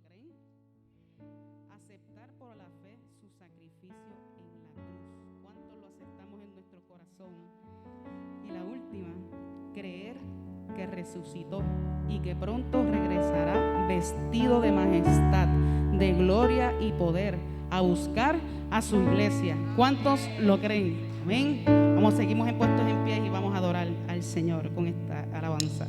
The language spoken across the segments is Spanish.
lo creen? Aceptar por la fe su sacrificio en la cruz. ¿Cuántos lo aceptamos en nuestro corazón? Y la última, creer que resucitó y que pronto regresará vestido de majestad, de gloria y poder a buscar a su iglesia. ¿Cuántos lo creen? Amén. Seguimos puestos en pie y vamos a adorar al Señor con esta alabanza.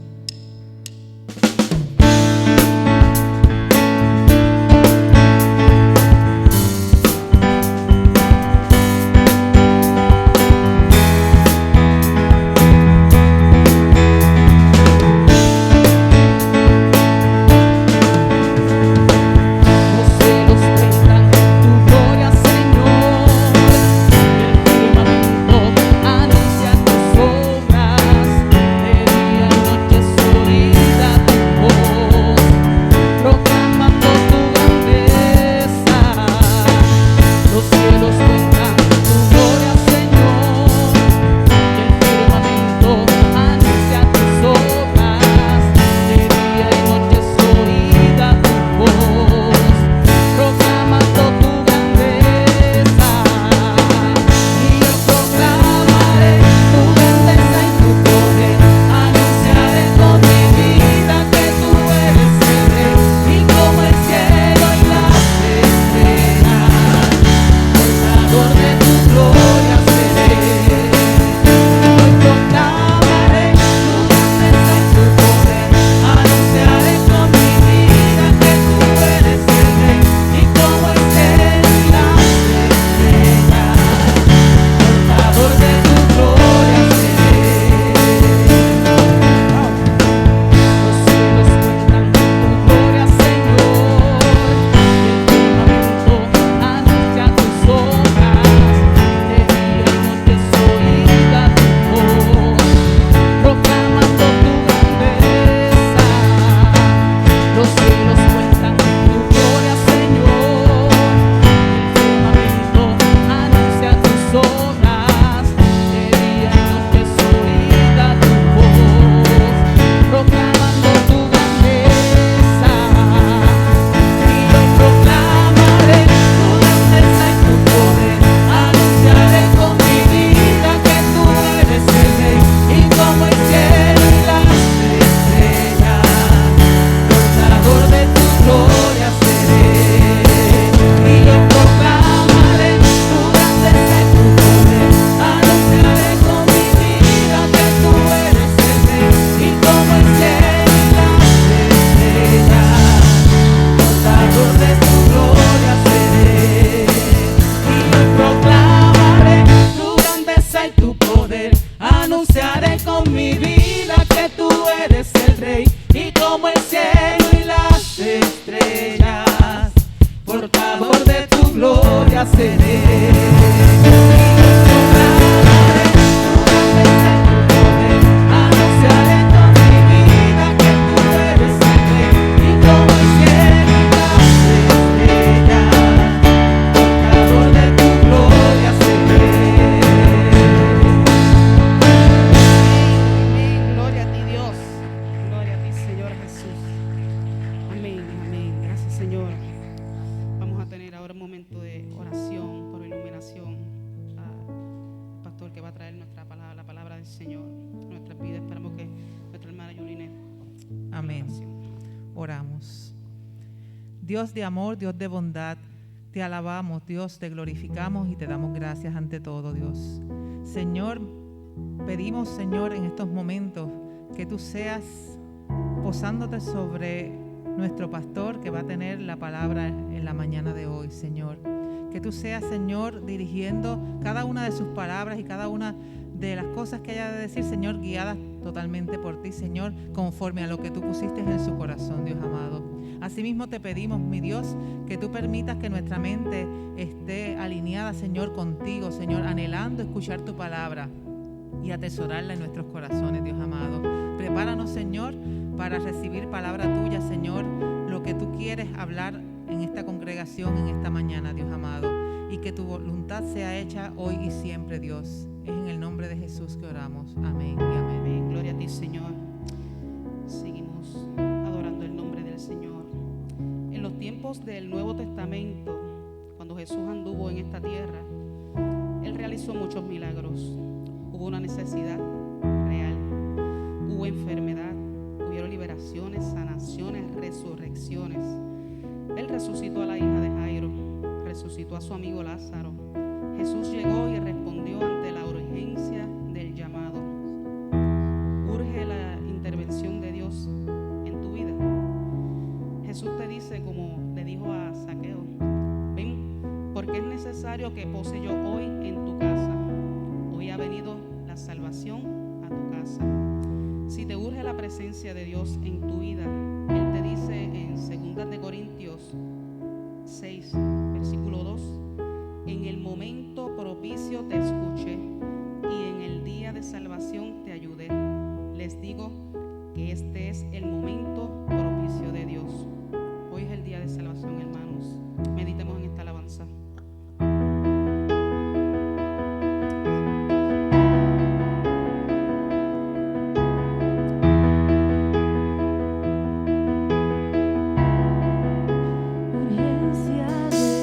Dios de amor, Dios de bondad, te alabamos, Dios, te glorificamos y te damos gracias ante todo, Dios. Señor, pedimos, Señor, en estos momentos que tú seas posándote sobre nuestro pastor que va a tener la palabra en la mañana de hoy, Señor. Que tú seas, Señor, dirigiendo cada una de sus palabras y cada una de las cosas que haya de decir, Señor, guiadas totalmente por ti, Señor, conforme a lo que tú pusiste en su corazón, Dios amado. Asimismo te pedimos, mi Dios, que tú permitas que nuestra mente esté alineada, Señor, contigo, Señor, anhelando escuchar tu palabra y atesorarla en nuestros corazones, Dios amado. Prepáranos, Señor, para recibir palabra tuya, Señor, lo que tú quieres hablar en esta congregación, en esta mañana, Dios amado, y que tu voluntad sea hecha hoy y siempre, Dios. Es en el nombre de Jesús que oramos. Amén y amén. Amén. Gloria a ti, Señor. Seguimos adorando el nombre del Señor. En los tiempos Testamento, cuando Jesús anduvo en esta tierra, Él realizó muchos milagros. Hubo una necesidad real, hubo enfermedad, hubieron liberaciones, sanaciones, resurrecciones. Él resucitó a la hija de Jairo, resucitó a su amigo Lázaro. Jesús llegó y respondió ante la urgencia del llamado. Urge la intervención de Dios en tu vida. Jesús te dice, como le dijo a Zaqueo: ven, porque es necesario que pose yo hoy en tu casa. Hoy ha venido la salvación a tu casa. Si te urge la presencia de Dios en tu vida, Él te dice en 2 de Corintios 6, versículo 2: en el momento propicio te escuché y en el día de salvación te ayudé. Les digo que este es el momento propicio de Dios. Hoy es el día de salvación, hermanos. Meditemos en esta alabanza. Urgencia de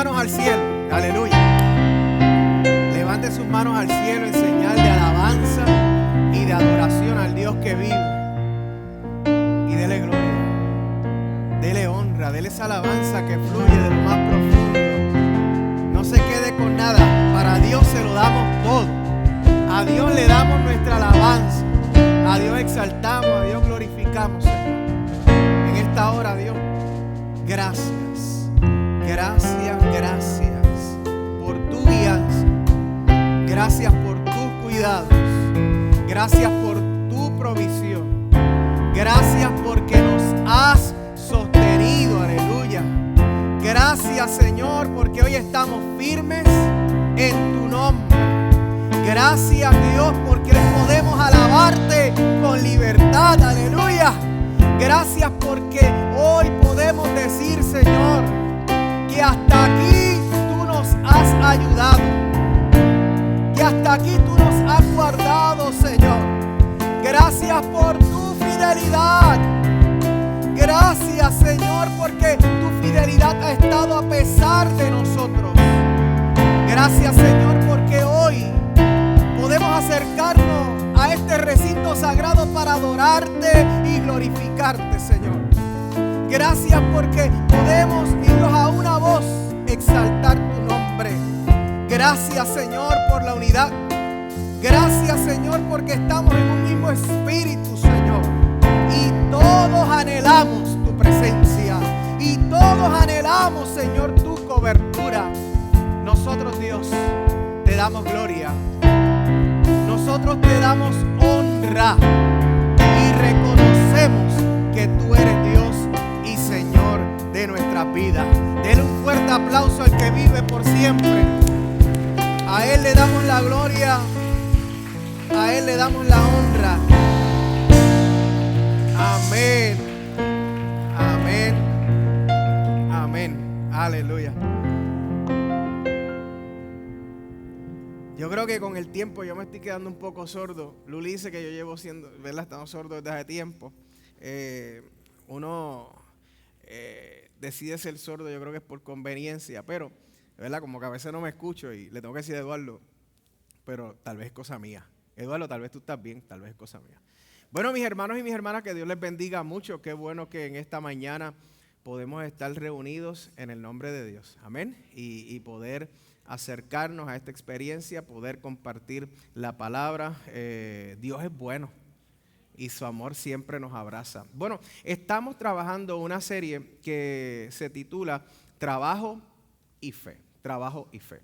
manos al cielo. Aleluya. Levante sus manos al cielo en señal de alabanza y de adoración al Dios que vive. Y dele gloria, dele honra, dele esa alabanza que fluye de lo más profundo. No se quede con nada. Para Dios se lo damos todo. A Dios le damos nuestra alabanza. A Dios exaltamos, a Dios glorificamos, Señor. En esta hora, Dios, gracias. Gracias, gracias por tu guianza. Gracias por tus cuidados. Gracias por tu provisión. Gracias porque nos has sostenido. Aleluya. Gracias, Señor, porque hoy estamos firmes en tu nombre. Gracias, Dios, porque podemos alabarte con libertad. Aleluya. Gracias porque hoy podemos decir, Señor, que hasta aquí tú nos has ayudado. Que hasta aquí tú nos has guardado, Señor. Gracias por tu fidelidad. Gracias, Señor, porque tu fidelidad ha estado a pesar de nosotros. Gracias, Señor, porque hoy podemos acercarnos a este recinto sagrado para adorarte y glorificarte, Señor. Gracias porque podemos irnos a una voz exaltar tu nombre. Gracias, Señor, por la unidad. Gracias, Señor, porque estamos en un mismo espíritu, Señor. Y todos anhelamos tu presencia. Y todos anhelamos, Señor, tu cobertura. Nosotros, Dios, te damos gloria. Nosotros te damos honra. Y reconocemos que tú eres Dios y Señor de nuestras vidas. Denle un fuerte aplauso al que vive por siempre. A Él le damos la gloria. A Él le damos la honra. Amén. Amén. Amén. Aleluya. Yo creo que con el tiempo yo me estoy quedando un poco sordo. Luli dice que yo llevo siendo, ¿verdad? Estamos sordos desde hace tiempo. Uno decide ser sordo, yo creo que es por conveniencia, pero, ¿verdad? Como que a veces no me escucho y le tengo que decir a Eduardo, pero tal vez es cosa mía. Eduardo, tal vez tú estás bien, tal vez es cosa mía. Bueno, mis hermanos y mis hermanas, que Dios les bendiga mucho. Qué bueno que en esta mañana podemos estar reunidos en el nombre de Dios. Amén. Y poder acercarnos a esta experiencia, poder compartir la palabra. Dios es bueno y su amor siempre nos abraza. Bueno, estamos trabajando una serie que se titula Trabajo y Fe. Trabajo y Fe.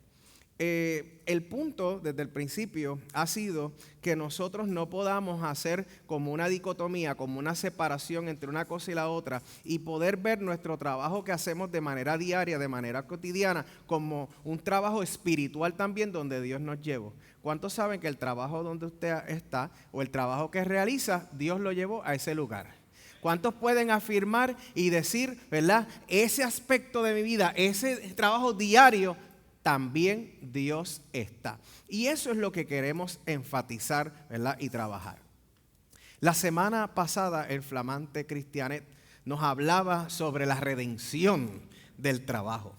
El punto desde el principio ha sido que nosotros no podamos hacer como una dicotomía, como una separación entre una cosa y la otra y poder ver nuestro trabajo que hacemos de manera diaria, de manera cotidiana, como un trabajo espiritual también donde Dios nos llevó. ¿Cuántos saben que el trabajo donde usted está o el trabajo que realiza, Dios lo llevó a ese lugar? ¿Cuántos pueden afirmar y decir, ¿verdad? Ese aspecto de mi vida, ese trabajo diario, también Dios está. Y eso es lo que queremos enfatizar, ¿verdad? Y trabajar. La semana pasada el flamante Cristianet nos hablaba sobre la redención del trabajo.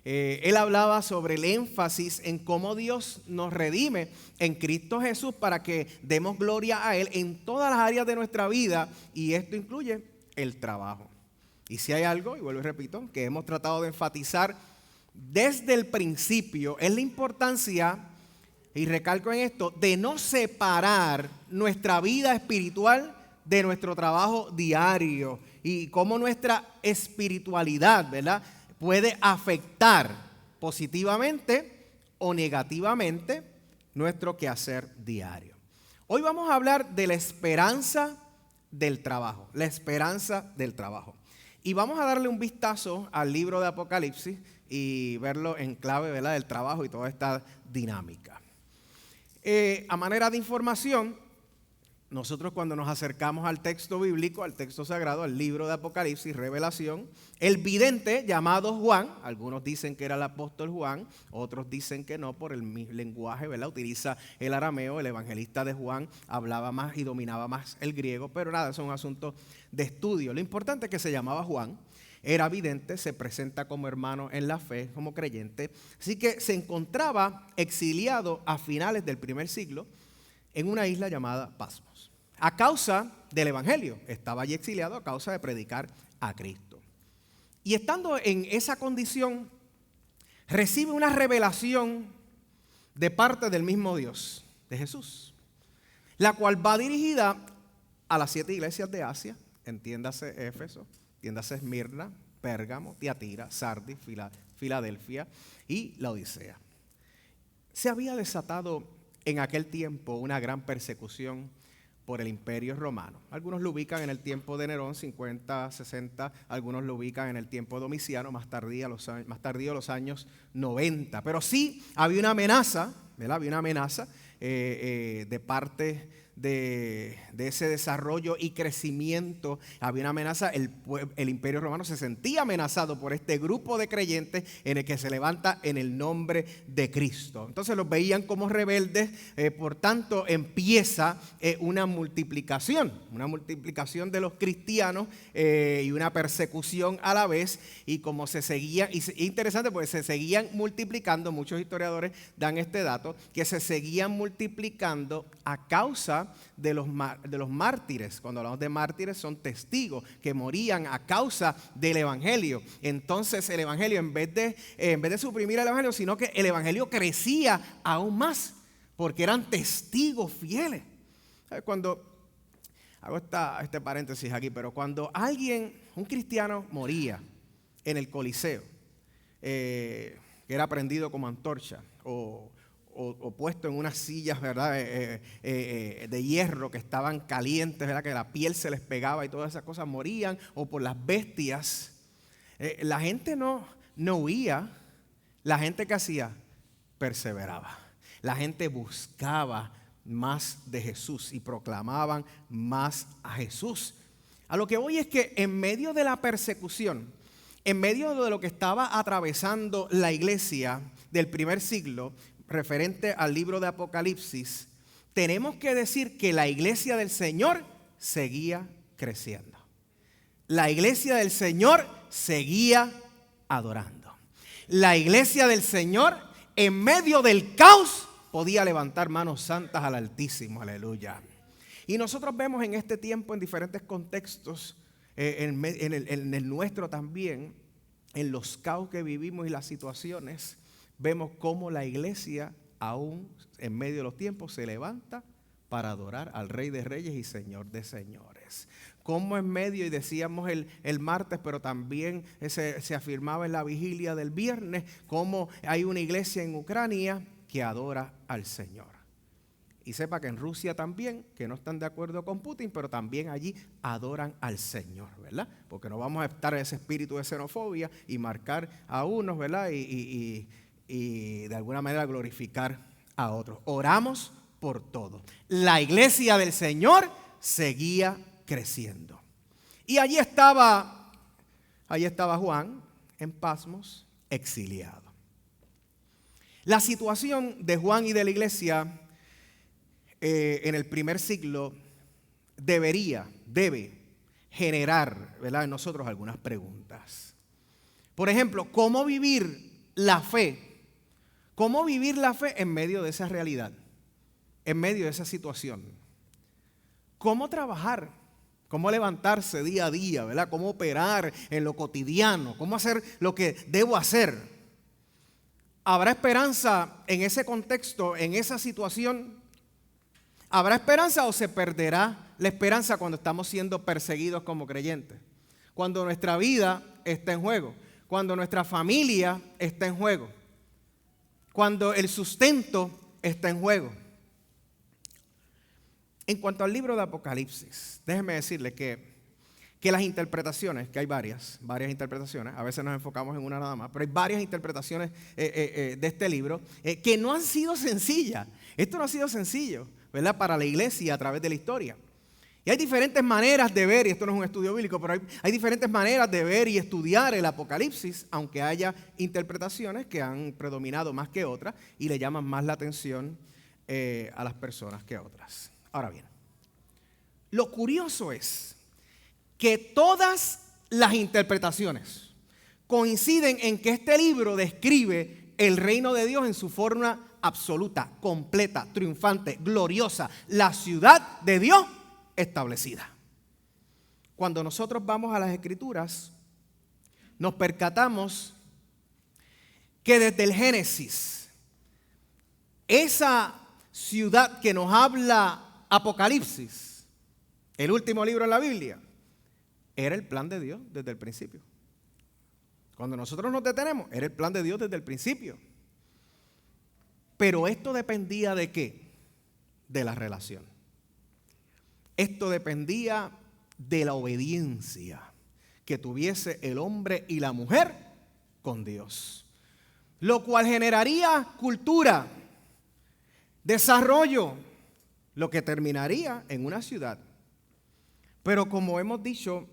Él hablaba sobre el énfasis en cómo Dios nos redime en Cristo Jesús para que demos gloria a Él en todas las áreas de nuestra vida, y esto incluye el trabajo. Y si hay algo, y vuelvo y repito, que hemos tratado de enfatizar desde el principio, es la importancia, y recalco en esto, de no separar nuestra vida espiritual de nuestro trabajo diario y cómo nuestra espiritualidad, ¿verdad?, puede afectar positivamente o negativamente nuestro quehacer diario. Hoy vamos a hablar de la esperanza del trabajo, la esperanza del trabajo. Y vamos a darle un vistazo al libro de Apocalipsis y verlo en clave, ¿verdad?, del trabajo y toda esta dinámica. A manera de información, nosotros cuando nos acercamos al texto bíblico, al texto sagrado, al libro de Apocalipsis, Revelación, el vidente llamado Juan, algunos dicen que era el apóstol Juan, otros dicen que no por el lenguaje, ¿verdad? Utiliza el arameo, el evangelista de Juan hablaba más y dominaba más el griego, pero nada, eso es un asunto de estudio. Lo importante es que se llamaba Juan. era vidente, se presenta como hermano en la fe, como creyente. Así que se encontraba exiliado a finales del primer siglo en una isla llamada Pasmos. A causa del evangelio, estaba allí exiliado a causa de predicar a Cristo. Y estando en esa condición, recibe una revelación de parte del mismo Dios, de Jesús, la cual va dirigida a las 7 iglesias de Asia, entiéndase Éfeso, entiéndase Esmirna, Pérgamo, Tiatira, Sardis, Filadelfia y la Odisea. Se había desatado en aquel tiempo una gran persecución por el Imperio Romano. Algunos lo ubican en el tiempo de Nerón, 50, 60, algunos lo ubican en el tiempo de Domiciano, más tardío los años 90. Pero sí había una amenaza, ¿verdad? Había una amenaza de parte de ese desarrollo y crecimiento. Había una amenaza, el Imperio Romano se sentía amenazado por este grupo de creyentes en el que se levanta en el nombre de Cristo. Entonces los veían como rebeldes, por tanto empieza una multiplicación de los cristianos y una persecución a la vez, y como se seguían, y es interesante porque se seguían multiplicando, muchos historiadores dan este dato, que se seguían multiplicando a causa de los mártires. Cuando hablamos de mártires, son testigos que morían a causa del evangelio. Entonces el evangelio, en vez de suprimir el evangelio, sino que el evangelio crecía aún más, porque eran testigos fieles. Cuando hago este paréntesis aquí, pero cuando un cristiano moría en el Coliseo, que era prendido como antorcha o puesto en unas sillas, ¿verdad? De hierro que estaban calientes, ¿verdad? Que la piel se les pegaba y todas esas cosas, morían, o por las bestias. La gente no huía. La gente que hacía, perseveraba. La gente buscaba más de Jesús y proclamaban más a Jesús. A lo que voy es que en medio de la persecución, en medio de lo que estaba atravesando la iglesia del primer siglo, referente al libro de Apocalipsis, tenemos que decir que la iglesia del Señor seguía creciendo. La iglesia del Señor seguía adorando. La iglesia del Señor, en medio del caos, podía levantar manos santas al Altísimo. Aleluya. Y nosotros vemos en este tiempo, en diferentes contextos, en el nuestro también, en los caos que vivimos y las situaciones, vemos cómo la iglesia, aún en medio de los tiempos, se levanta para adorar al Rey de Reyes y Señor de Señores. Cómo en medio, y decíamos el martes, pero también se afirmaba en la vigilia del viernes, cómo hay una iglesia en Ucrania que adora al Señor. Y sepa que en Rusia también, que no están de acuerdo con Putin, pero también allí adoran al Señor, ¿verdad? Porque no vamos a estar en ese espíritu de xenofobia y marcar a unos, ¿verdad? Y de alguna manera glorificar a otros. Oramos por todo. La iglesia del Señor seguía creciendo. Y allí estaba Juan en Pasmos, exiliado. La situación de Juan y de la iglesia en el primer siglo debe generar, ¿verdad?, en nosotros algunas preguntas. Por ejemplo, ¿cómo vivir la fe? ¿Cómo vivir la fe en medio de esa realidad? En medio de esa situación. ¿Cómo trabajar? ¿Cómo levantarse día a día, ¿verdad? ¿Cómo operar en lo cotidiano? ¿Cómo hacer lo que debo hacer? ¿Habrá esperanza en ese contexto, en esa situación? ¿Habrá esperanza o se perderá la esperanza cuando estamos siendo perseguidos como creyentes? Cuando nuestra vida está en juego, cuando nuestra familia está en juego, cuando el sustento está en juego. En cuanto al libro de Apocalipsis, déjeme decirle que las interpretaciones, que hay varias interpretaciones, a veces nos enfocamos en una nada más, pero hay varias interpretaciones de este libro que no han sido sencillas. Esto no ha sido sencillo, ¿verdad?, para la iglesia a través de la historia. Y hay diferentes maneras de ver, y esto no es un estudio bíblico, pero hay diferentes maneras de ver y estudiar el Apocalipsis, aunque haya interpretaciones que han predominado más que otras y le llaman más la atención a las personas que a otras. Ahora bien, lo curioso es que todas las interpretaciones coinciden en que este libro describe el reino de Dios en su forma absoluta, completa, triunfante, gloriosa, la ciudad de Dios establecida. Cuando nosotros vamos a las Escrituras, nos percatamos que desde el Génesis, esa ciudad que nos habla Apocalipsis, el último libro de la Biblia, era el plan de Dios desde el principio. Cuando nosotros nos detenemos, era el plan de Dios desde el principio. Pero esto dependía ¿de qué? De la relación. Esto dependía de la obediencia que tuviese el hombre y la mujer con Dios. Lo cual generaría cultura, desarrollo, lo que terminaría en una ciudad. Pero como hemos dicho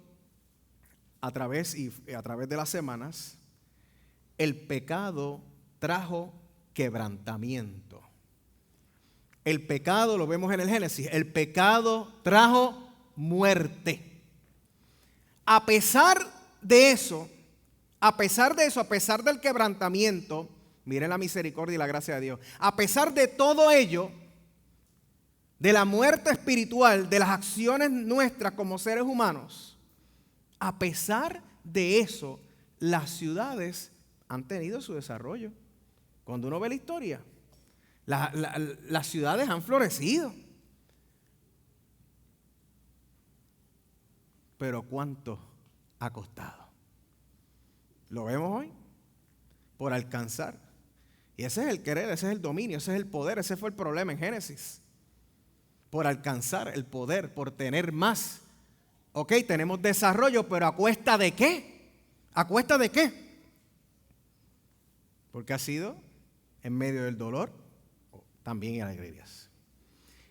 a través de las semanas, el pecado trajo quebrantamiento. El pecado, lo vemos en el Génesis, el pecado trajo muerte. A pesar del quebrantamiento, miren la misericordia y la gracia de Dios, a pesar de todo ello, de la muerte espiritual, de las acciones nuestras como seres humanos, a pesar de eso, las ciudades han tenido su desarrollo. Cuando uno ve la historia, las ciudades han florecido. Pero ¿cuánto ha costado? Lo vemos hoy, por alcanzar. Y ese es el querer, ese es el dominio, ese es el poder, ese fue el problema en Génesis. Por alcanzar el poder, por tener más. Ok, tenemos desarrollo, pero ¿a cuesta de qué? ¿A cuesta de qué? Porque ha sido en medio del dolor, también en alegrías.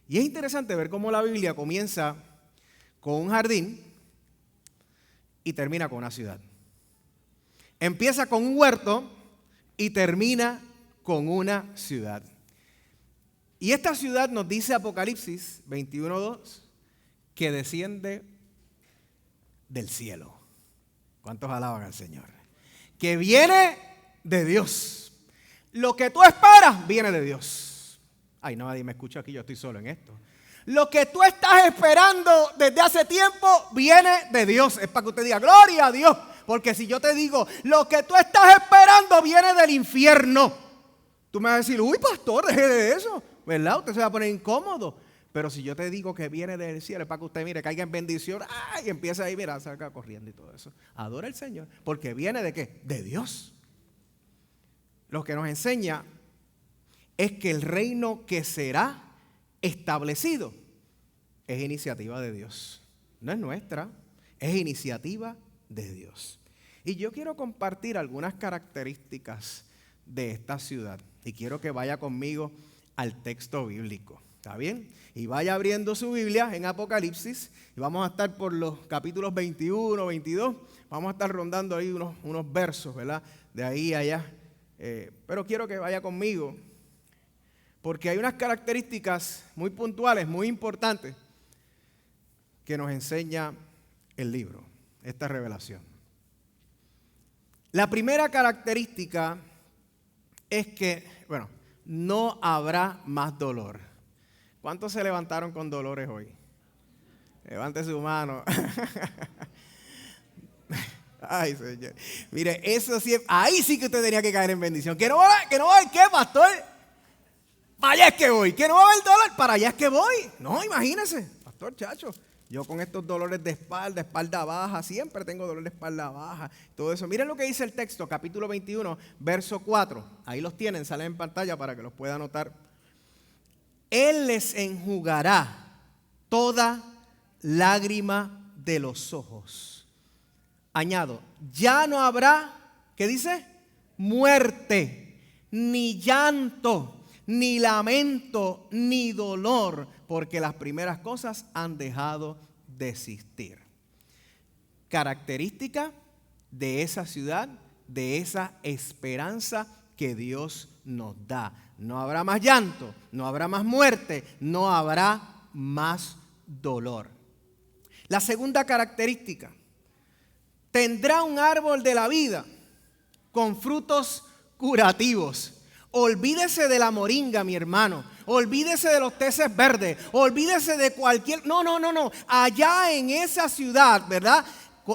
Y es interesante ver cómo la Biblia comienza con un jardín y termina con una ciudad. Empieza con un huerto y termina con una ciudad. Y esta ciudad nos dice Apocalipsis 21:2 que desciende del cielo. ¿Cuántos alaban al Señor? Que viene de Dios. Lo que tú esperas viene de Dios. Ay, no, nadie me escucha aquí, yo estoy solo en esto. Lo que tú estás esperando desde hace tiempo viene de Dios. Es para que usted diga, gloria a Dios. Porque si yo te digo, lo que tú estás esperando viene del infierno, tú me vas a decir, uy, pastor, deje de eso, ¿verdad? Usted se va a poner incómodo. Pero si yo te digo que viene del cielo, es para que usted mire, caiga en bendición, ¡ay! Y empieza ahí, mira, salga corriendo y todo eso. Adora al Señor, porque viene ¿de qué? De Dios. Lo que nos enseña es que el reino que será establecido es iniciativa de Dios. No es nuestra, es iniciativa de Dios. Y yo quiero compartir algunas características de esta ciudad. Y quiero que vaya conmigo al texto bíblico. ¿Está bien? Y vaya abriendo su Biblia en Apocalipsis. Y vamos a estar por los capítulos 21, 22. Vamos a estar rondando ahí unos versos, ¿verdad? De ahí a allá. Pero quiero que vaya conmigo. Porque hay unas características muy puntuales, muy importantes, que nos enseña el libro, esta revelación. La primera característica es que, no habrá más dolor. ¿Cuántos se levantaron con dolores hoy? Levante su mano. Ay, Señor. Mire, eso sí, ahí sí que usted tenía que caer en bendición. Que no va a haber qué, pastor. Para allá es que voy. Que no va a haber dolor, para allá es que voy. No, imagínese, pastor, chacho. Yo con estos dolores de espalda baja, siempre tengo dolor de espalda baja, todo eso. Miren lo que dice el texto, capítulo 21, verso 4. Ahí los tienen, salen en pantalla para que los pueda anotar. Él les enjugará toda lágrima de los ojos. Añado, ya no habrá, ¿qué dice? Muerte, ni llanto, ni lamento, ni dolor, porque las primeras cosas han dejado de existir. Característica de esa ciudad, de esa esperanza que Dios nos da. No habrá más llanto, no habrá más muerte, no habrá más dolor. La segunda característica, tendrá un árbol de la vida con frutos curativos. Olvídese de la moringa, mi hermano. Olvídese de los teces verdes. Olvídese de cualquier... No. Allá en esa ciudad, ¿verdad?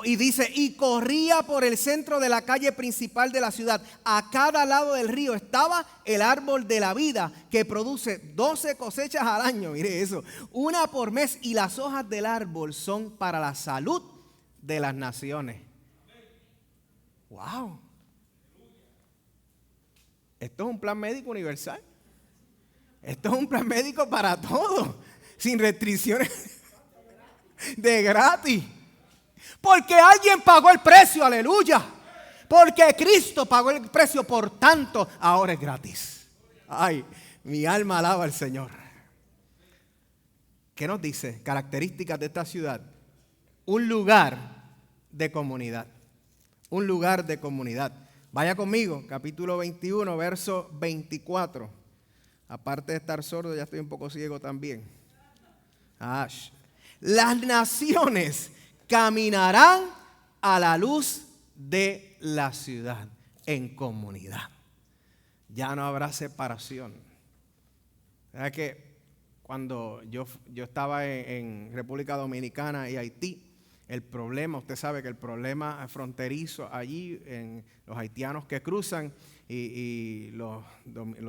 Y dice, y corría por el centro de la calle principal de la ciudad. A cada lado del río estaba el árbol de la vida, que produce 12 cosechas al año. Mire eso, una por mes. Y las hojas del árbol son para la salud de las naciones. ¡Wow! Esto es un plan médico universal. Esto es un plan médico para todos, sin restricciones, de gratis. Porque alguien pagó el precio, aleluya. Porque Cristo pagó el precio, por tanto, ahora es gratis. Ay, mi alma alaba al Señor. ¿Qué nos dice? Características de esta ciudad. Un lugar de comunidad. Un lugar de comunidad. Vaya conmigo, capítulo 21, verso 24. Aparte de estar sordo, ya estoy un poco ciego también. Las naciones caminarán a la luz de la ciudad, en comunidad. Ya no habrá separación. ¿Verdad que cuando yo estaba en República Dominicana y Haití, el problema, usted sabe que el problema fronterizo allí, en los haitianos que cruzan y los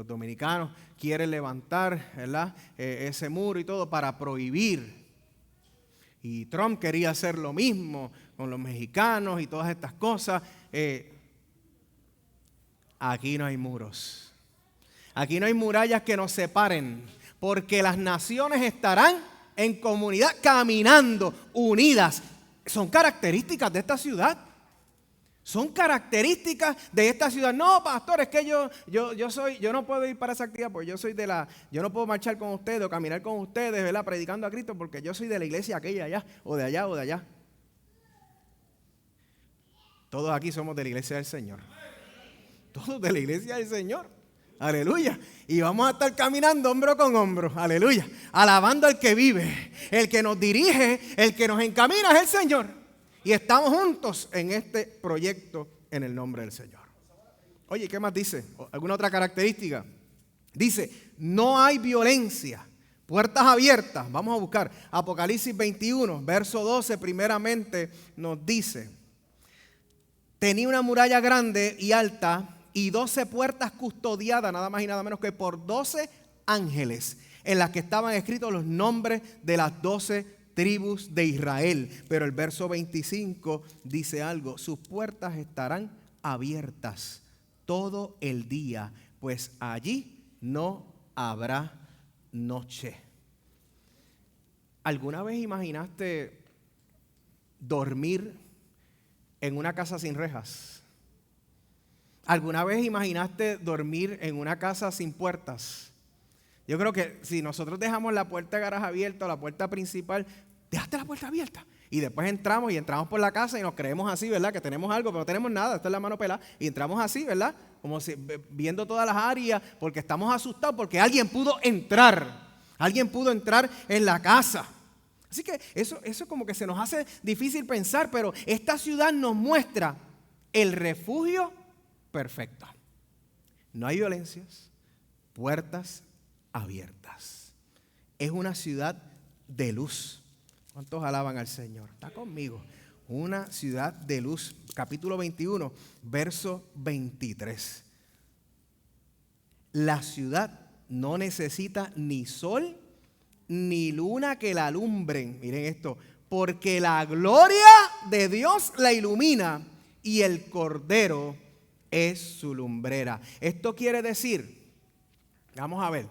dominicanos quieren levantar, ¿verdad?, ese muro y todo para prohibir. Y Trump quería hacer lo mismo con los mexicanos y todas estas cosas. Aquí no hay muros. Aquí no hay murallas que nos separen, porque las naciones estarán en comunidad, caminando, unidas. Son características de esta ciudad. Son características de esta ciudad. No, pastor, es que yo no puedo ir para esa actividad porque yo no puedo marchar con ustedes o caminar con ustedes, ¿verdad?, predicando a Cristo, porque yo soy de la iglesia aquella allá, o de allá, o de allá. Todos aquí somos de la iglesia del Señor. Todos de la iglesia del Señor. Aleluya. Y vamos a estar caminando hombro con hombro. Aleluya. Alabando al que vive, el que nos dirige, el que nos encamina es el Señor. Y estamos juntos en este proyecto en el nombre del Señor. Oye, ¿qué más dice? ¿Alguna otra característica? Dice, no hay violencia, puertas abiertas. Vamos a buscar Apocalipsis 21, verso 12, primeramente nos dice, tenía una muralla grande y alta y 12 puertas custodiadas, nada más y nada menos que por 12 ángeles, en las que estaban escritos los nombres de las 12 tribus de Israel. Pero el verso 25 dice algo: sus puertas estarán abiertas todo el día, pues allí no habrá noche. ¿Alguna vez imaginaste dormir en una casa sin rejas? ¿Alguna vez imaginaste dormir en una casa sin puertas? Yo creo que si nosotros dejamos la puerta de garaje abierta o la puerta principal, dejaste la puerta abierta y después entramos por la casa y nos creemos así, ¿verdad?, que tenemos algo, pero no tenemos nada, esta es la mano pelada, y entramos así, ¿verdad?, como si, viendo todas las áreas, porque estamos asustados, porque alguien pudo entrar en la casa. Así que eso como que se nos hace difícil pensar, pero esta ciudad nos muestra el refugio perfecto. No hay violencias, puertas abiertas. Es una ciudad de luz. ¿Cuántos alaban al Señor? Está conmigo. Una ciudad de luz. Capítulo 21, verso 23. La ciudad no necesita ni sol ni luna que la alumbren. Miren esto. Porque la gloria de Dios la ilumina y el Cordero es su lumbrera. Esto quiere decir, vamos a ver,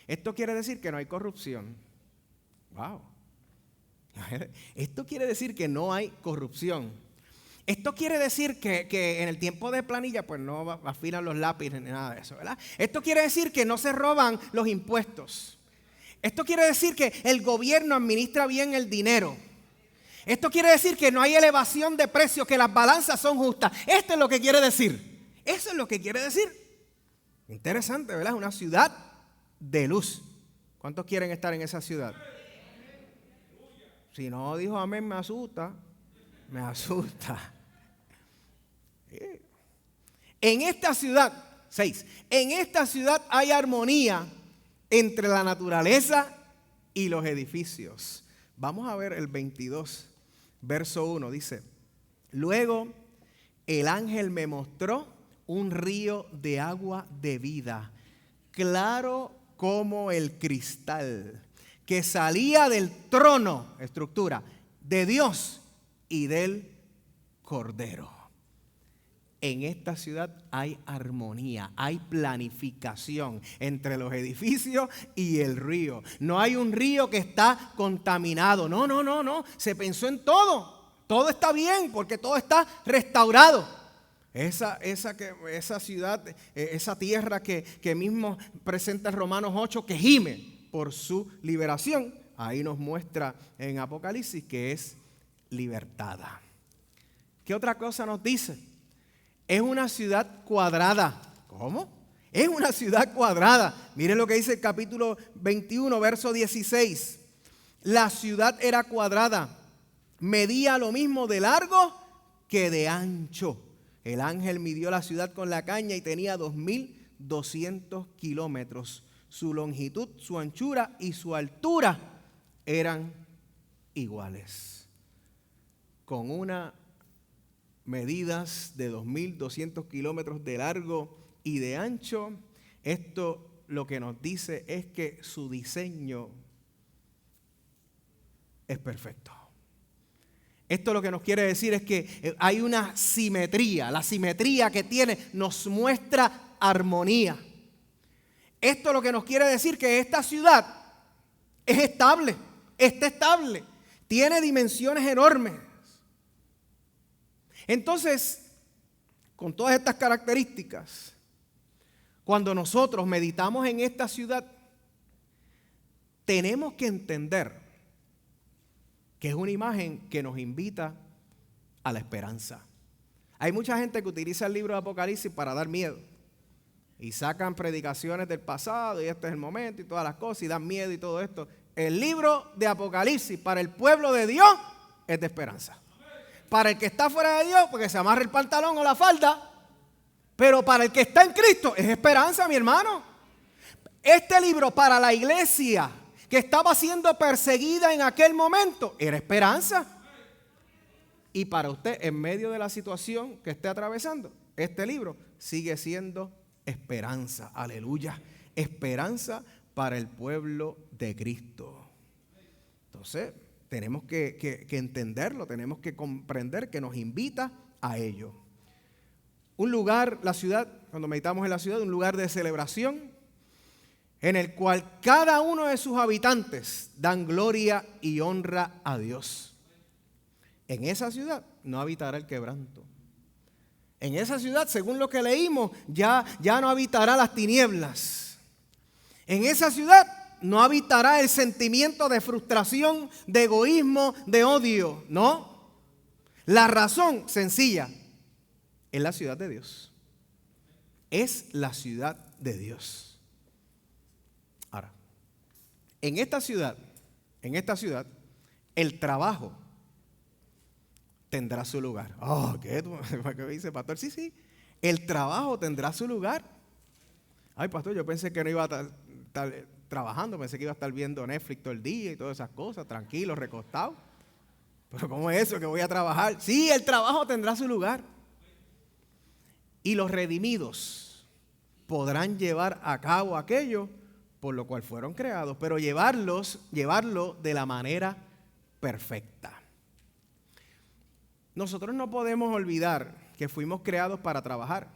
esto quiere decir que no hay corrupción. Wow. Esto quiere decir que no hay corrupción. Esto quiere decir que en el tiempo de planilla pues no afilan los lápices ni nada de eso, ¿verdad? Esto quiere decir que no se roban los impuestos. Esto quiere decir que el gobierno administra bien el dinero. Esto quiere decir que no hay elevación de precios, que las balanzas son justas. Esto es lo que quiere decir. Eso es lo que quiere decir. Interesante, ¿verdad? Es una ciudad de luz. ¿Cuántos quieren estar en esa ciudad? Si no dijo amén, me asusta. Me asusta. En esta ciudad, 6, en esta ciudad hay armonía entre la naturaleza y los edificios. Vamos a ver el 22, verso 1, dice: luego el ángel me mostró un río de agua de vida, claro como el cristal, que salía del trono, estructura, de Dios y del Cordero. En esta ciudad hay armonía, hay planificación entre los edificios y el río. No hay un río que está contaminado. No. Se pensó en todo. Todo está bien porque todo está restaurado. Esa ciudad, esa tierra que mismo presenta en Romanos 8, que gime por su liberación. Ahí nos muestra en Apocalipsis que es libertada. ¿Qué otra cosa nos dice? Es una ciudad cuadrada. ¿Cómo? Es una ciudad cuadrada. Miren lo que dice el capítulo 21, verso 16. La ciudad era cuadrada. Medía lo mismo de largo que de ancho. El ángel midió la ciudad con la caña y tenía 2,200 kilómetros. Su longitud, su anchura y su altura eran iguales. Con unas medidas de 2,200 kilómetros de largo y de ancho, esto lo que nos dice es que su diseño es perfecto. Esto lo que nos quiere decir es que hay una simetría. La simetría que tiene nos muestra armonía. Esto lo que nos quiere decir que esta ciudad es estable, está estable, tiene dimensiones enormes. Entonces, con todas estas características, cuando nosotros meditamos en esta ciudad, tenemos que entender que es una imagen que nos invita a la esperanza. Hay mucha gente que utiliza el libro de Apocalipsis para dar miedo. Y sacan predicaciones del pasado y este es el momento y todas las cosas y dan miedo y todo esto. El libro de Apocalipsis para el pueblo de Dios es de esperanza. Para el que está fuera de Dios, porque se amarra el pantalón o la falda. Pero para el que está en Cristo es esperanza, mi hermano. Este libro para la iglesia que estaba siendo perseguida en aquel momento era esperanza. Y para usted, en medio de la situación que esté atravesando, este libro sigue siendo esperanza. Aleluya. Esperanza para el pueblo de Cristo. Entonces, tenemos que entenderlo, tenemos que comprender que nos invita a ello. Un lugar, la ciudad, cuando meditamos en la ciudad, un lugar de celebración en el cual cada uno de sus habitantes dan gloria y honra a Dios. En esa ciudad no habitará el quebranto. En esa ciudad, según lo que leímos, ya no habitará las tinieblas. En esa ciudad no habitará el sentimiento de frustración, de egoísmo, de odio, ¿no? La razón sencilla, es la ciudad de Dios. Es la ciudad de Dios. Ahora, en esta ciudad, el trabajo tendrá su lugar. ¿Qué dice, pastor? Sí, el trabajo tendrá su lugar. Ay, pastor, yo pensé que no iba a estar trabajando, pensé que iba a estar viendo Netflix todo el día y todas esas cosas, tranquilo, recostado. Pero ¿cómo es eso que voy a trabajar? Sí, el trabajo tendrá su lugar. Y los redimidos podrán llevar a cabo aquello por lo cual fueron creados, pero llevarlo de la manera perfecta. Nosotros no podemos olvidar que fuimos creados para trabajar.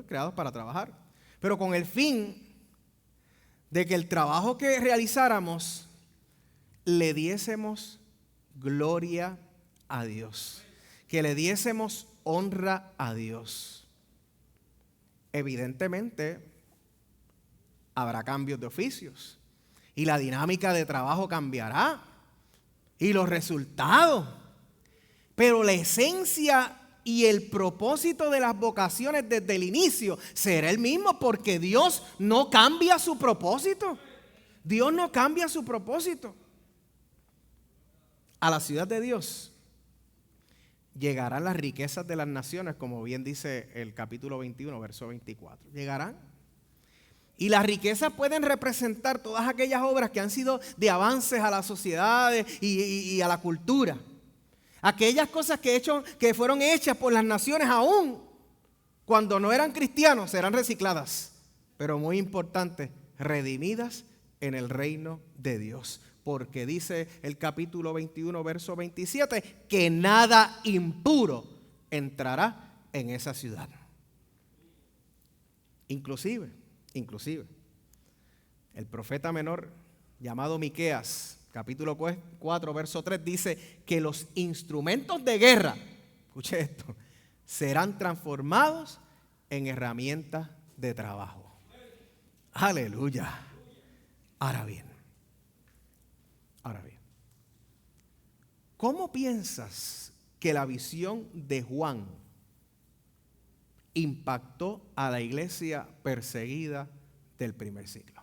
Creados para trabajar. Pero con el fin de que el trabajo que realizáramos le diésemos gloria a Dios. Que le diésemos honra a Dios. Evidentemente, habrá cambios de oficios. Y la dinámica de trabajo cambiará. Y los resultados. Pero la esencia y el propósito de las vocaciones desde el inicio será el mismo, porque Dios no cambia su propósito. Dios no cambia su propósito. A la ciudad de Dios llegarán las riquezas de las naciones, como bien dice el capítulo 21, verso 24. Llegarán. Y las riquezas pueden representar todas aquellas obras que han sido de avances a las sociedades y a la cultura. Aquellas cosas que fueron hechas por las naciones aún cuando no eran cristianos serán recicladas. Pero muy importante, redimidas en el reino de Dios. Porque dice el capítulo 21, verso 27, que nada impuro entrará en esa ciudad. Inclusive, el profeta menor llamado Miqueas, capítulo 4, verso 3, dice que los instrumentos de guerra, escuche esto, serán transformados en herramientas de trabajo. Aleluya. Ahora bien, ¿cómo piensas que la visión de Juan impactó a la iglesia perseguida del primer siglo?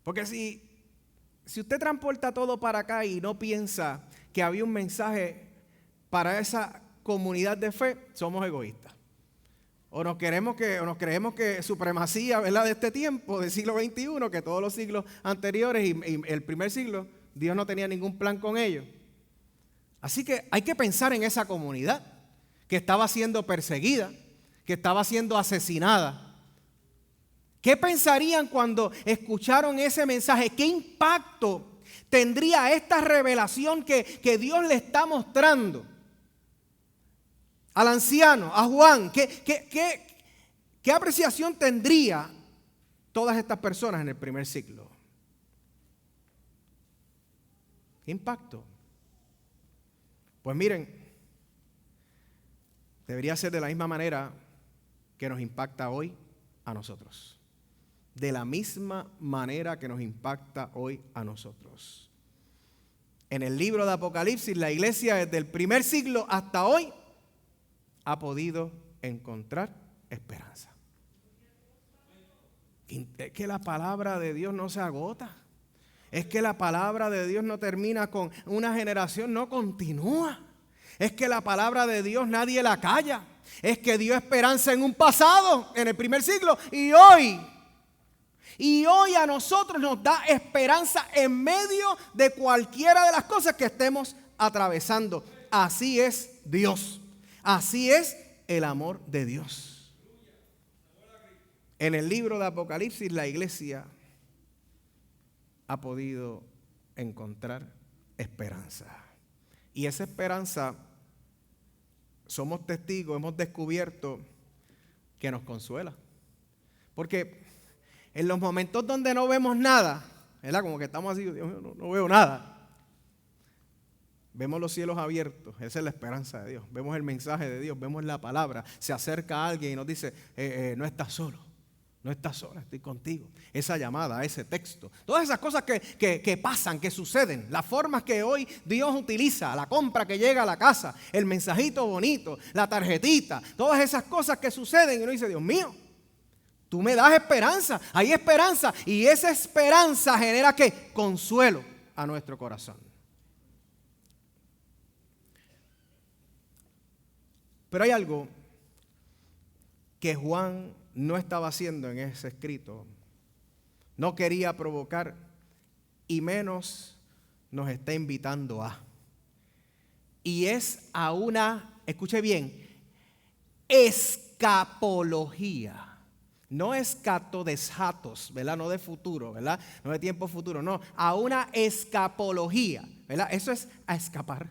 Porque si usted transporta todo para acá y no piensa que había un mensaje para esa comunidad de fe, somos egoístas. O nos creemos que supremacía, ¿verdad?, de este tiempo, del siglo XXI, que todos los siglos anteriores y el primer siglo, Dios no tenía ningún plan con ellos. Así que hay que pensar en esa comunidad que estaba siendo perseguida, que estaba siendo asesinada. ¿Qué pensarían cuando escucharon ese mensaje? ¿Qué impacto tendría esta revelación que Dios le está mostrando al anciano, a Juan? ¿Qué apreciación tendría todas estas personas en el primer siglo? ¿Qué impacto? Pues miren, debería ser de la misma manera que nos impacta hoy a nosotros. De la misma manera que nos impacta hoy a nosotros. En el libro de Apocalipsis, la iglesia desde el primer siglo hasta hoy ha podido encontrar esperanza. Es que la palabra de Dios no se agota. Es que la palabra de Dios no termina con una generación, no continúa. Es que la palabra de Dios nadie la calla. Es que dio esperanza en un pasado, en el primer siglo, y hoy a nosotros nos da esperanza en medio de cualquiera de las cosas que estemos atravesando. Así es Dios. Así es el amor de Dios. En el libro de Apocalipsis, la iglesia ha podido encontrar esperanza. Y esa esperanza, somos testigos, hemos descubierto que nos consuela. Porque en los momentos donde no vemos nada, ¿verdad? Como que estamos así, Dios mío, no veo nada. Vemos los cielos abiertos, esa es la esperanza de Dios. Vemos el mensaje de Dios, vemos la palabra. Se acerca alguien y nos dice, no estás solo, no estás sola, estoy contigo. Esa llamada, ese texto, todas esas cosas que pasan, que suceden, las formas que hoy Dios utiliza, la compra que llega a la casa, el mensajito bonito, la tarjetita, todas esas cosas que suceden y uno dice, Dios mío, tú me das esperanza, hay esperanza, y esa esperanza genera ¿qué? Consuelo a nuestro corazón. Pero hay algo que Juan no estaba haciendo en ese escrito. No quería provocar y menos nos está invitando a. Y es a una, escuche bien, escapología. No escatodeshatos, ¿verdad? No de futuro, ¿verdad? No de tiempo futuro, no. A una escapología, ¿verdad? Eso es a escapar.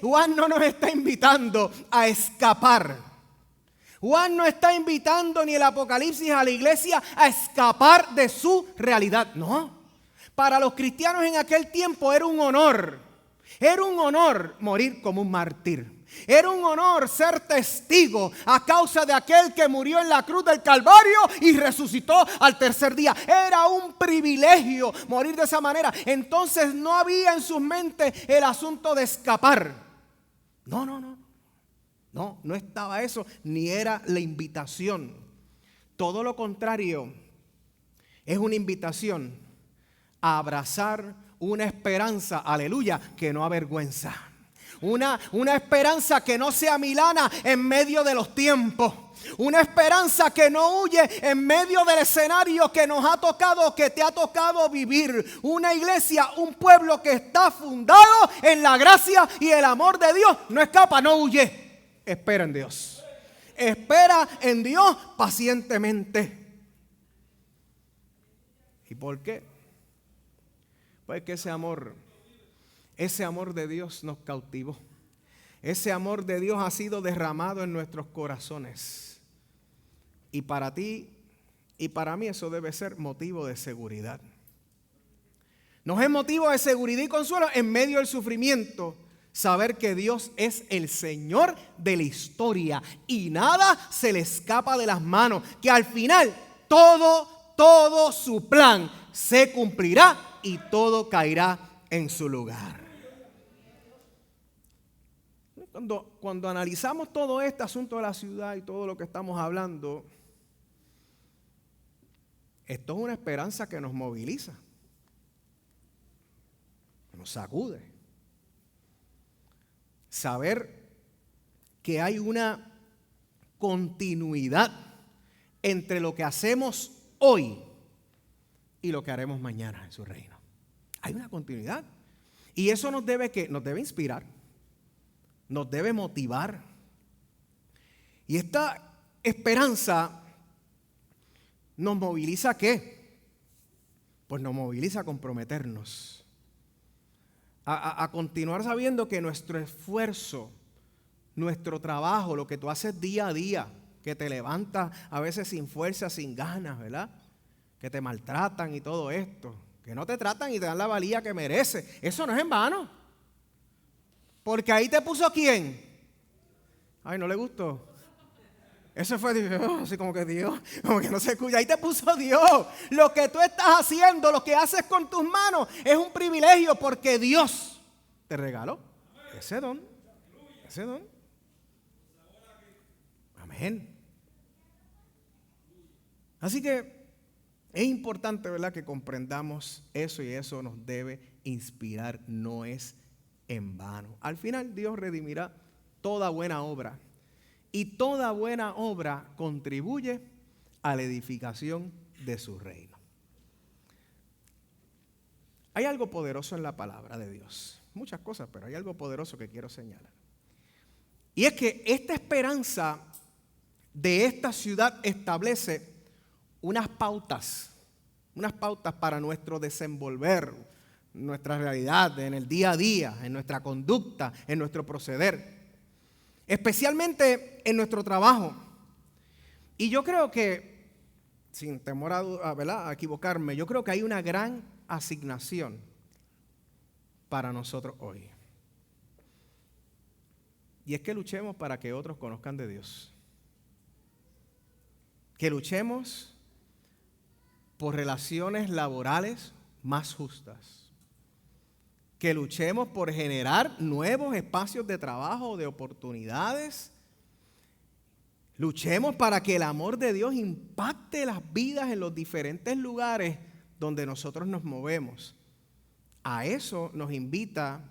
Juan no nos está invitando a escapar. Juan no está invitando ni el Apocalipsis a la iglesia a escapar de su realidad. No. Para los cristianos en aquel tiempo era un honor. Era un honor morir como un mártir. Era un honor ser testigo a causa de aquel que murió en la cruz del Calvario y resucitó al tercer día. Era un privilegio morir de esa manera. Entonces no había en sus mentes el asunto de escapar. No estaba eso, ni era la invitación. Todo lo contrario, es una invitación a abrazar una esperanza, aleluya, que no avergüenza. Una esperanza que no sea milana en medio de los tiempos. Una esperanza que no huye en medio del escenario que nos ha tocado, que te ha tocado vivir. Una iglesia, un pueblo que está fundado en la gracia y el amor de Dios. No escapa, no huye. Espera en Dios. Espera en Dios pacientemente. ¿Y por qué? Pues que ese amor de Dios nos cautivó. Ese amor de Dios ha sido derramado en nuestros corazones. Y para ti y para mí eso debe ser motivo de seguridad. Nos es motivo de seguridad y consuelo en medio del sufrimiento. Saber que Dios es el Señor de la historia y nada se le escapa de las manos. Que al final todo su plan se cumplirá y todo caerá en su lugar. Cuando analizamos todo este asunto de la ciudad y todo lo que estamos hablando, esto es una esperanza que nos moviliza, que nos sacude. Saber que hay una continuidad entre lo que hacemos hoy y lo que haremos mañana en su reino. Hay una continuidad. Y eso nos debe inspirar, nos debe motivar. Y esta esperanza nos moviliza ¿a qué? Pues nos moviliza a comprometernos, a continuar sabiendo que nuestro esfuerzo, nuestro trabajo, lo que tú haces día a día, que te levantas a veces sin fuerza, sin ganas, ¿verdad? Que te maltratan y todo esto, que no te tratan y te dan la valía que mereces, eso no es en vano. Porque ahí te puso ¿quién? Ay, ¿no le gustó? Eso fue Dios, así como que Dios, como que no se escucha. Ahí te puso Dios. Lo que tú estás haciendo, lo que haces con tus manos, es un privilegio porque Dios te regaló ese don. Ese don. Amén. Así que es importante, ¿verdad?, que comprendamos eso y eso nos debe inspirar. No es en vano. Al final Dios redimirá toda buena obra. Y toda buena obra contribuye a la edificación de su reino. Hay algo poderoso en la palabra de Dios. Muchas cosas, pero hay algo poderoso que quiero señalar. Y es que esta esperanza de esta ciudad establece unas pautas para nuestro desenvolver, nuestra realidad, en el día a día, en nuestra conducta, en nuestro proceder. Especialmente en nuestro trabajo. Y yo creo que, sin temor a equivocarme, yo creo que hay una gran asignación para nosotros hoy. Y es que luchemos para que otros conozcan de Dios. Que luchemos por relaciones laborales más justas. Que luchemos por generar nuevos espacios de trabajo, de oportunidades. Luchemos para que el amor de Dios impacte las vidas en los diferentes lugares donde nosotros nos movemos. A eso nos invita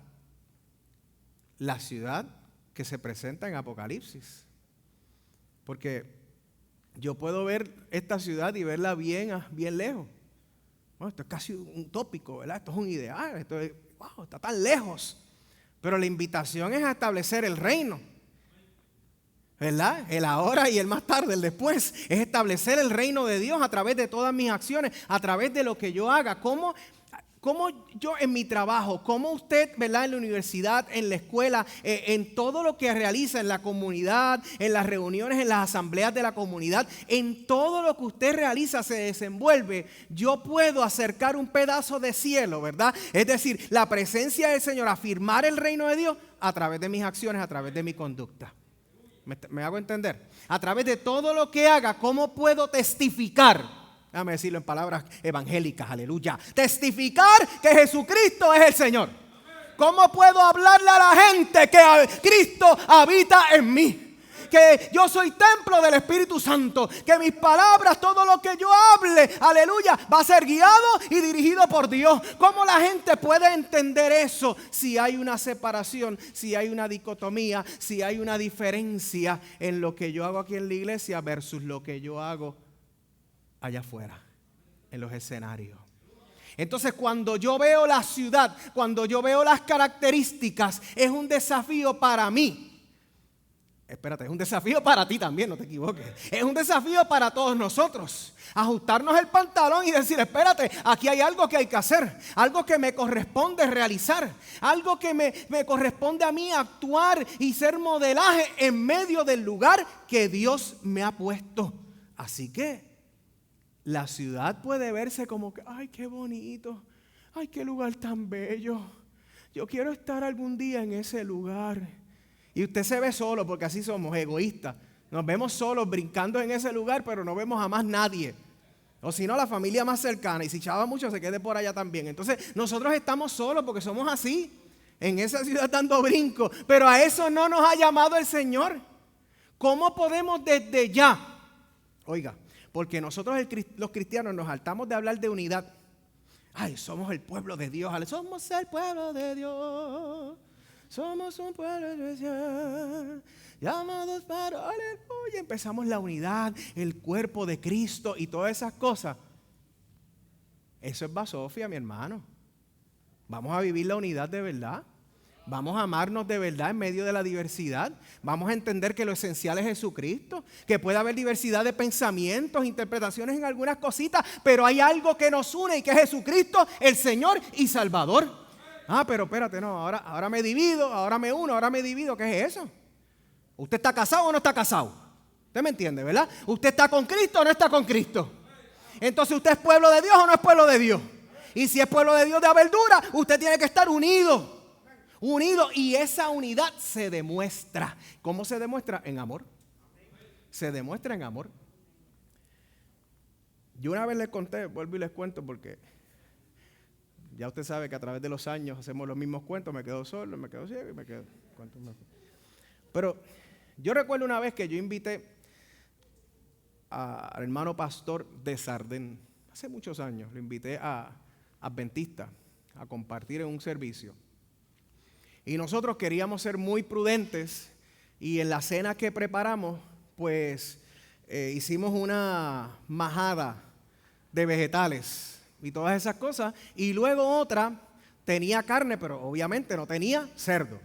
la ciudad que se presenta en Apocalipsis. Porque yo puedo ver esta ciudad y verla bien lejos. Bueno, esto es casi un tópico, ¿verdad? Esto es un ideal, esto es... Wow, está tan lejos. Pero la invitación es a establecer el reino. ¿Verdad? El ahora y el más tarde, el después. Es establecer el reino de Dios a través de todas mis acciones, a través de lo que yo haga. ¿Cómo yo en mi trabajo, cómo usted, ¿verdad?, en la universidad, en la escuela, en todo lo que realiza en la comunidad, en las reuniones, en las asambleas de la comunidad, en todo lo que usted realiza, se desenvuelve, yo puedo acercar un pedazo de cielo, ¿verdad? Es decir, la presencia del Señor, afirmar el reino de Dios a través de mis acciones, a través de mi conducta. ¿Me hago entender? A través de todo lo que haga, ¿cómo puedo testificar? Déjame decirlo en palabras evangélicas, aleluya. Testificar que Jesucristo es el Señor. ¿Cómo puedo hablarle a la gente que Cristo habita en mí? que yo soy templo del Espíritu Santo, que mis palabras, todo lo que yo hable, aleluya, va a ser guiado y dirigido por Dios. ¿Cómo la gente puede entender eso si hay una separación, si hay una dicotomía, si hay una diferencia en lo que yo hago aquí en la iglesia versus lo que yo hago allá afuera, en los escenarios? Entonces, cuando yo veo la ciudad, cuando yo veo las características, es un desafío para mí. Espérate, es un desafío para ti también, no te equivoques. Es un desafío para todos nosotros. Ajustarnos el pantalón y decir, espérate, aquí hay algo que hay que hacer, algo que me corresponde realizar, algo que me corresponde a mí actuar y ser modelaje en medio del lugar que Dios me ha puesto. Así que la ciudad puede verse como que, ay, qué bonito, ay, qué lugar tan bello. Yo quiero estar algún día en ese lugar. Y usted se ve solo, porque así somos, egoístas. Nos vemos solos brincando en ese lugar, pero no vemos a más nadie. O si no, la familia más cercana. Y si chava mucho, se quede por allá también. Entonces, nosotros estamos solos porque somos así, en esa ciudad dando brinco. Pero a eso no nos ha llamado el Señor. ¿Cómo podemos desde ya? Oiga, porque nosotros los cristianos nos hartamos de hablar de unidad. Ay, somos el pueblo de Dios. Somos el pueblo de Dios. Somos un pueblo especial. Llamados para aleluya. Empezamos la unidad, el cuerpo de Cristo y todas esas cosas. Eso es basofia, mi hermano. Vamos a vivir la unidad de verdad. Vamos a amarnos de verdad en medio de la diversidad. Vamos a entender que lo esencial es Jesucristo, que puede haber diversidad de pensamientos, interpretaciones en algunas cositas, pero hay algo que nos une y que es Jesucristo, el Señor y Salvador. Ah, pero espérate, no, ahora me divido, ahora me uno, ahora me divido. ¿Qué es eso? ¿Usted está casado o no está casado? ¿Usted me entiende, verdad? ¿Usted está con Cristo o no está con Cristo? Entonces, ¿usted es pueblo de Dios o no es pueblo de Dios? Y si es pueblo de Dios de abertura, usted tiene que estar unido. Unido, y esa unidad se demuestra. ¿Cómo se demuestra? En amor. Se demuestra en amor. Yo una vez les conté, vuelvo y les cuento porque ya usted sabe que a través de los años hacemos los mismos cuentos, me quedo solo, me quedo ciego y me quedo... Pero yo recuerdo una vez que yo invité al hermano pastor de Sardén, hace muchos años, lo invité a Adventista a compartir en un servicio. Y nosotros queríamos ser muy prudentes y en la cena que preparamos, pues hicimos una majada de vegetales y todas esas cosas. Y luego otra tenía carne, pero obviamente no tenía cerdo,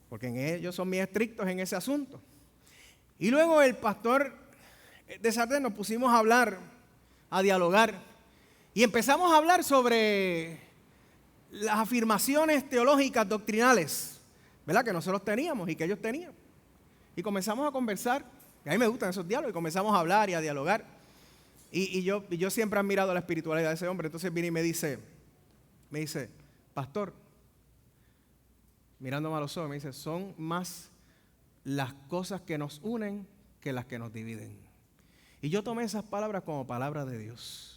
porque ellos son muy estrictos en ese asunto. Y luego el pastor de Sardén nos pusimos a hablar, a dialogar, y empezamos a hablar sobre las afirmaciones teológicas doctrinales, ¿verdad? Que nosotros teníamos y que ellos tenían. Y comenzamos a conversar, y a mí me gustan esos diálogos, y comenzamos a hablar y a dialogar. Y yo siempre he admirado la espiritualidad de ese hombre. Entonces viene y me dice, pastor, mirándome a los ojos, me dice, son más las cosas que nos unen que las que nos dividen. Y yo tomé esas palabras como palabras de Dios.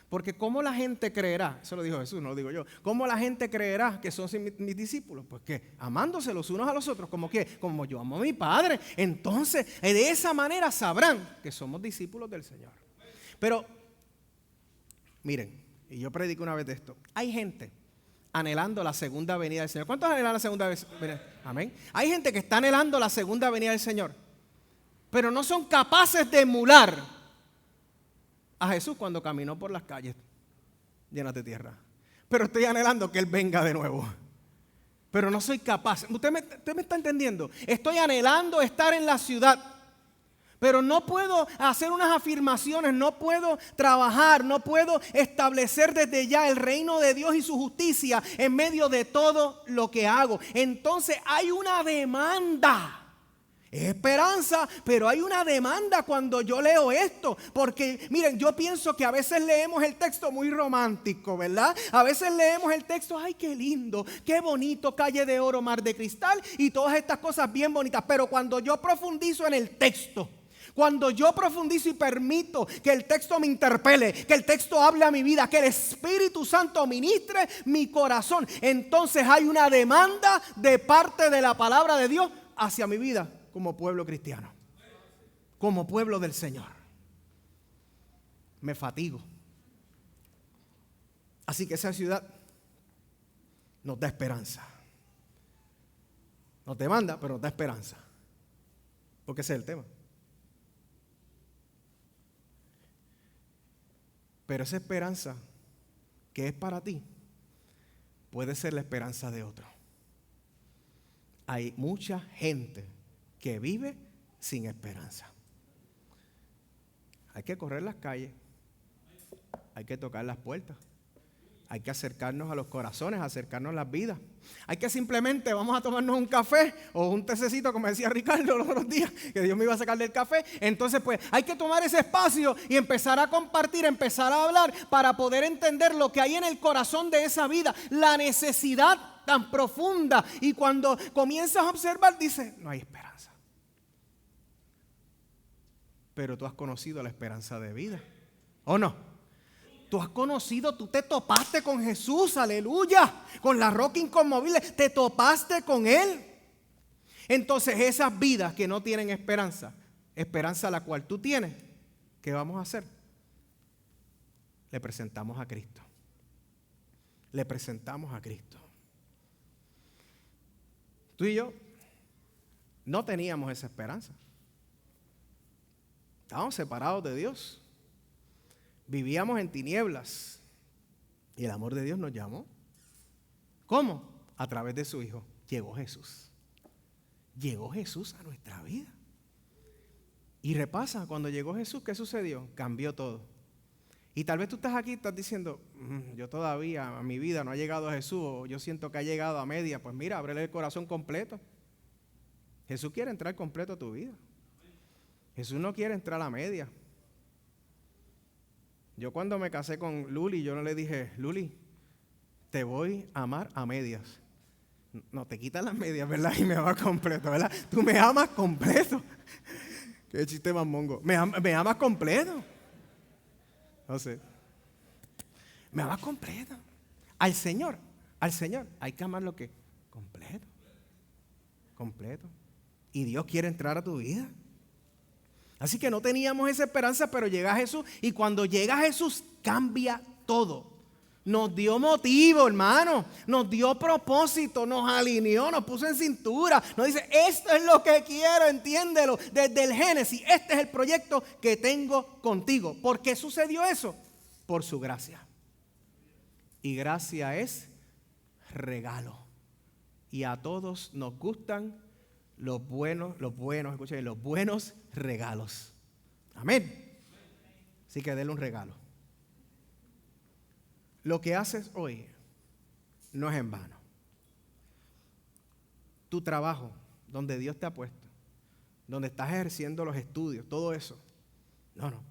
Porque ¿cómo la gente creerá? Eso lo dijo Jesús, no lo digo yo. ¿Cómo la gente creerá que son mis discípulos? Pues que amándose los unos a los otros, como yo amo a mi Padre. Entonces, de esa manera sabrán que somos discípulos del Señor. Pero, miren, y yo predico una vez de esto. Hay gente anhelando la segunda venida del Señor. ¿Cuántos anhelan la segunda venida? Amén. Hay gente que está anhelando la segunda venida del Señor, pero no son capaces de emular a Jesús cuando caminó por las calles llenas de tierra. Pero estoy anhelando que Él venga de nuevo. Pero no soy capaz. ¿Usted me está entendiendo? Estoy anhelando estar en la ciudad, pero no puedo hacer unas afirmaciones, no puedo trabajar, no puedo establecer desde ya el reino de Dios y su justicia en medio de todo lo que hago. Entonces hay una demanda. Es esperanza, pero hay una demanda cuando yo leo esto, porque miren, yo pienso que a veces leemos el texto muy romántico, ¿verdad? A veces leemos el texto, ay, qué lindo, qué bonito, calle de oro, mar de cristal y todas estas cosas bien bonitas, pero cuando yo profundizo en el texto, cuando yo profundizo y permito que el texto me interpele, que el texto hable a mi vida, que el Espíritu Santo ministre mi corazón, entonces hay una demanda de parte de la palabra de Dios hacia mi vida como pueblo cristiano, como pueblo del Señor. Me fatigo. Así que esa ciudad nos da esperanza. Nos demanda, pero nos da esperanza. Porque ese es el tema. Pero esa esperanza que es para ti puede ser la esperanza de otro. Hay mucha gente que vive sin esperanza. Hay que correr las calles, hay que tocar las puertas, hay que acercarnos a los corazones, acercarnos a las vidas. Hay que simplemente, vamos a tomarnos un café o un tececito, como decía Ricardo los otros días, que Dios me iba a sacar del café. Entonces, pues, hay que tomar ese espacio y empezar a compartir, empezar a hablar para poder entender lo que hay en el corazón de esa vida, la necesidad tan profunda. Y cuando comienzas a observar, dices, no hay esperanza. Pero tú has conocido la esperanza de vida, ¿o no? Tú has conocido, tú te topaste con Jesús, aleluya, con la roca inconmovible, te topaste con Él. Entonces esas vidas que no tienen esperanza, esperanza la cual tú tienes, ¿qué vamos a hacer? Le presentamos a Cristo. Le presentamos a Cristo. Tú y yo no teníamos esa esperanza. Estábamos separados de Dios. Vivíamos en tinieblas y el amor de Dios nos llamó. ¿Cómo? A través de su Hijo. Llegó Jesús. Llegó Jesús a nuestra vida. Y repasa, cuando llegó Jesús, ¿qué sucedió? Cambió todo. Y tal vez tú estás aquí y estás diciendo, yo todavía a mi vida no ha llegado a Jesús, o yo siento que ha llegado a media. Pues mira, ábrele el corazón completo. Jesús quiere entrar completo a tu vida. Jesús no quiere entrar a media. Yo cuando me casé con Luli, yo no le dije, Luli, te voy a amar a medias. No, te quitas las medias, ¿verdad? Y me amas completo, ¿verdad? Tú me amas completo. Qué chiste más mongo. Me amas completo. No sé. Me amas completo. Al Señor hay que amarlo ¿qué? Completo. Completo. Y Dios quiere entrar a tu vida. Así que no teníamos esa esperanza, pero llega Jesús. Y cuando llega Jesús, cambia todo. Nos dio motivo, hermano. Nos dio propósito, nos alineó, nos puso en cintura. Nos dice, esto es lo que quiero, entiéndelo. Desde el Génesis, este es el proyecto que tengo contigo. ¿Por qué sucedió eso? Por su gracia. Y gracia es regalo. Y a todos nos gustan los buenos regalos. Amén. Así que denle un regalo. Lo que haces hoy no es en vano. Tu trabajo, donde Dios te ha puesto, donde estás ejerciendo los estudios, todo eso,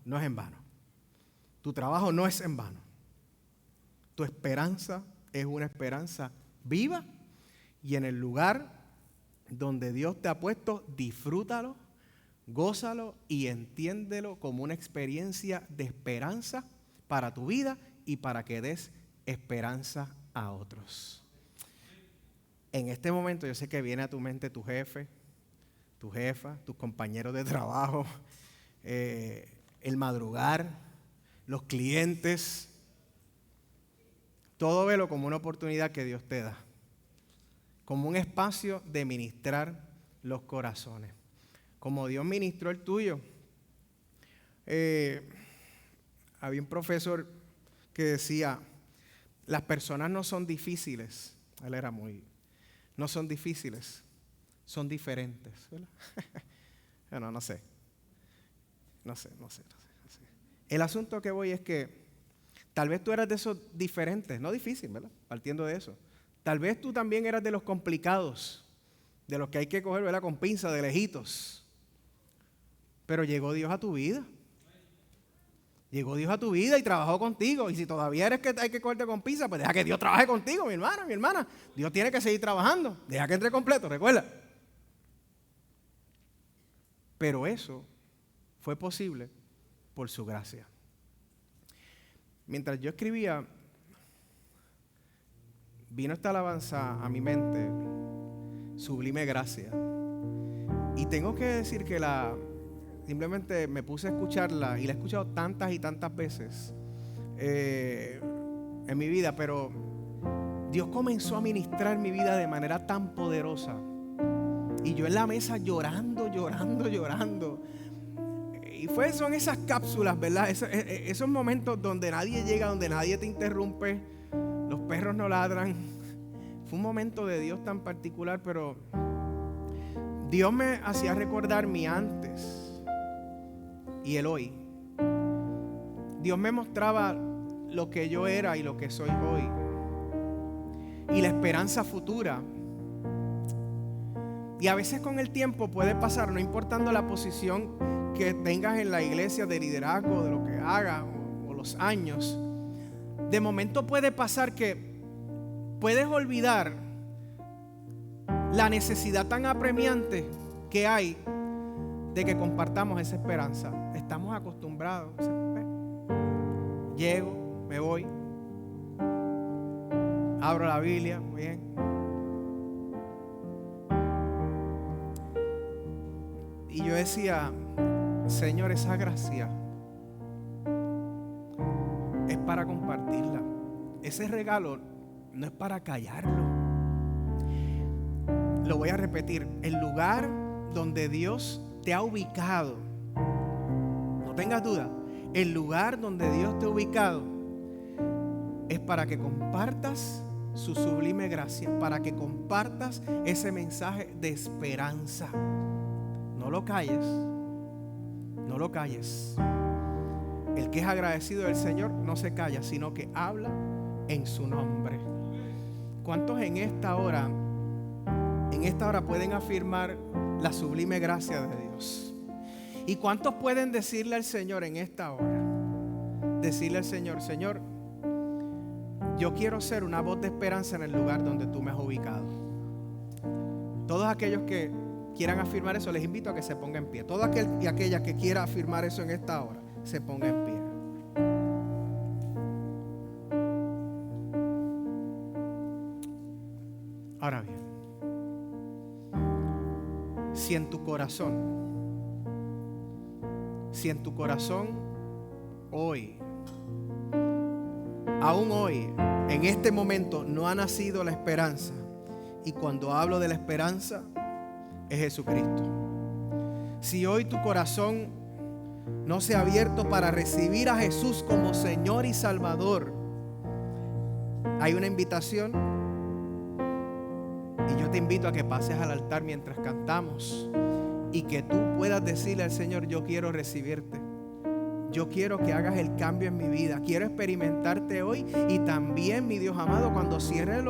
no es en vano. Tu trabajo no es en vano. Tu esperanza es una esperanza viva y en el lugar donde Dios te ha puesto, disfrútalo, gózalo y entiéndelo como una experiencia de esperanza para tu vida y para que des esperanza a otros. En este momento yo sé que viene a tu mente tu jefe, tu jefa, tus compañeros de trabajo, el madrugar, los clientes. Todo velo como una oportunidad que Dios te da, como un espacio de ministrar los corazones, como Dios ministró el tuyo. Había un profesor que decía, las personas no son difíciles. Él era no son difíciles, son diferentes, ¿verdad? Bueno, no sé. El asunto que voy es que tal vez tú eras de esos diferentes, no difícil, ¿verdad? Partiendo de eso. Tal vez tú también eras de los complicados, de los que hay que coger, ¿verdad? Con pinza, de lejitos. Pero llegó Dios a tu vida. Llegó Dios a tu vida y trabajó contigo. Y si todavía eres que hay que cogerte con pinza, pues deja que Dios trabaje contigo, mi hermano, mi hermana. Dios tiene que seguir trabajando. Deja que entre completo, recuerda. Pero eso fue posible por su gracia. Mientras yo escribía, vino esta alabanza a mi mente, Sublime Gracia. Y tengo que decir que simplemente me puse a escucharla y la he escuchado tantas y tantas veces en mi vida, pero Dios comenzó a ministrar mi vida de manera tan poderosa. Y yo en la mesa llorando. Y son esas cápsulas, ¿verdad? Esos momentos donde nadie llega, donde nadie te interrumpe, los perros no ladran. Fue un momento de Dios tan particular, pero Dios me hacía recordar mi antes y el hoy. Dios me mostraba lo que yo era y lo que soy hoy, y la esperanza futura. Y a veces con el tiempo puede pasar, no importando la posición que tengas en la iglesia de liderazgo, de lo que hagas o los años, de momento puede pasar que puedes olvidar la necesidad tan apremiante que hay de que compartamos esa esperanza. Estamos acostumbrados. Llego, me voy, abro la Biblia, muy bien. Y yo decía, Señor, esa gracia es para compartirla. Ese regalo no es para callarlo. Lo voy a repetir. El lugar donde Dios te ha ubicado, no tengas duda, el lugar donde Dios te ha ubicado es para que compartas su sublime gracia, para que compartas ese mensaje de esperanza. No lo calles, no lo calles. El que es agradecido del Señor no se calla, sino que habla en su nombre. ¿Cuántos en esta hora pueden afirmar la sublime gracia de Dios? ¿Y cuántos pueden decirle al Señor en esta hora? Decirle al Señor, Señor, yo quiero ser una voz de esperanza en el lugar donde tú me has ubicado. Todos aquellos que quieran afirmar eso, les invito a que se pongan en pie. Todo aquel y aquella que quiera afirmar eso en esta hora, se ponga en pie. Ahora bien, si en tu corazón hoy, aún hoy, en este momento no ha nacido la esperanza, y cuando hablo de la esperanza es Jesucristo. Si hoy tu corazón no se ha abierto para recibir a Jesús como Señor y Salvador, hay una invitación, y yo te invito a que pases al altar mientras cantamos y que tú puedas decirle al Señor, yo quiero recibirte, yo quiero que hagas el cambio en mi vida, quiero experimentarte hoy. Y también, mi Dios amado, cuando cierren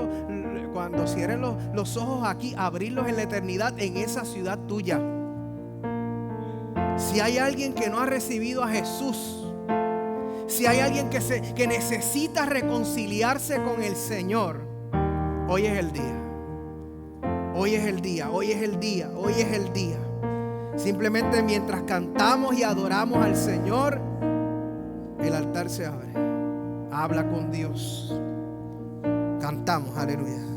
los ojos aquí, abrirlos en la eternidad, en esa ciudad tuya. Si hay alguien que no ha recibido a Jesús, si hay alguien que necesita reconciliarse con el Señor, hoy es el día. Hoy es el día, hoy es el día, hoy es el día. Simplemente mientras cantamos y adoramos al Señor, el altar se abre. Habla con Dios. Cantamos, aleluya.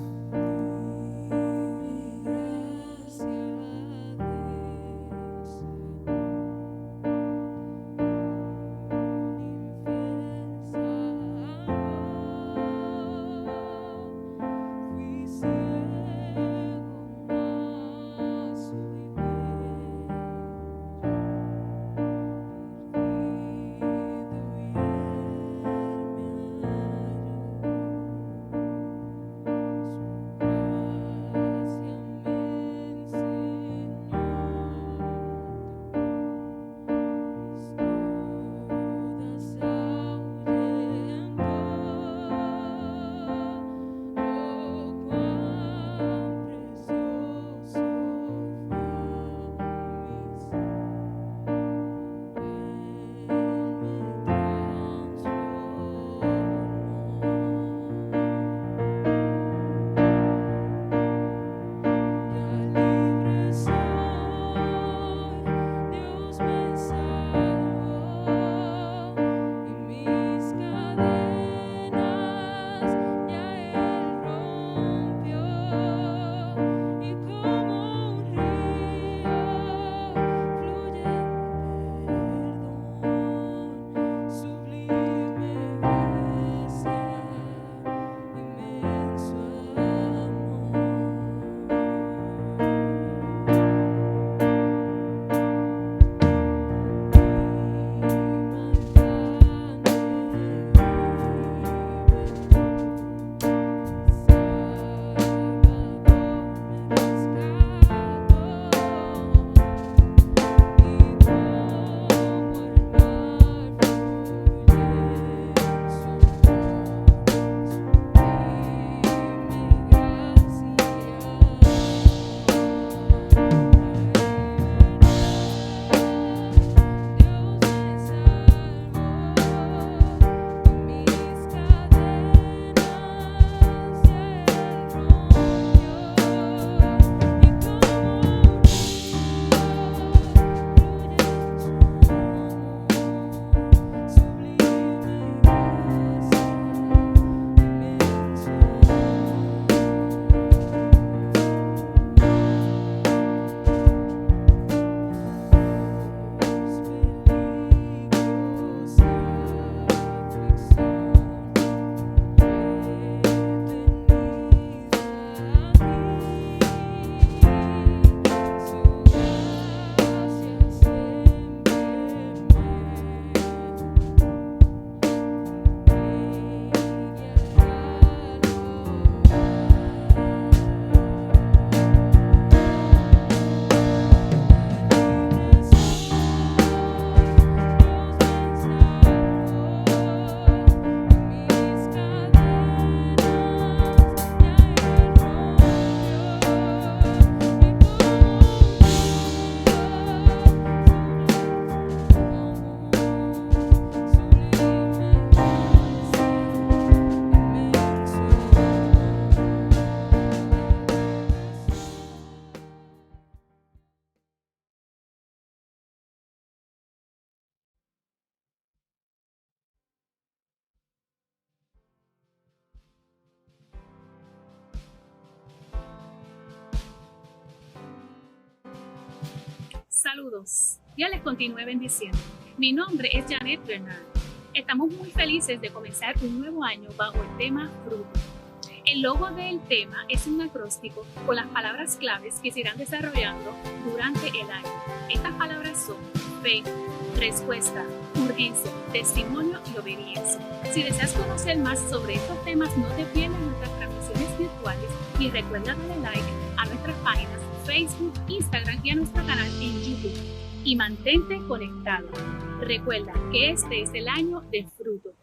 Saludos. Dios les continúe bendiciendo. Mi nombre es Janet Bernard. Estamos muy felices de comenzar un nuevo año bajo el tema fruto. El logo del tema es un acróstico con las palabras claves que se irán desarrollando durante el año. Estas palabras son fe, respuesta, urgencia, testimonio y obediencia. Si deseas conocer más sobre estos temas, no te pierdas nuestras transmisiones virtuales y recuerda darle like a nuestras páginas Facebook, Instagram y a nuestro canal en YouTube. Y mantente conectado. Recuerda que este es el año del fruto.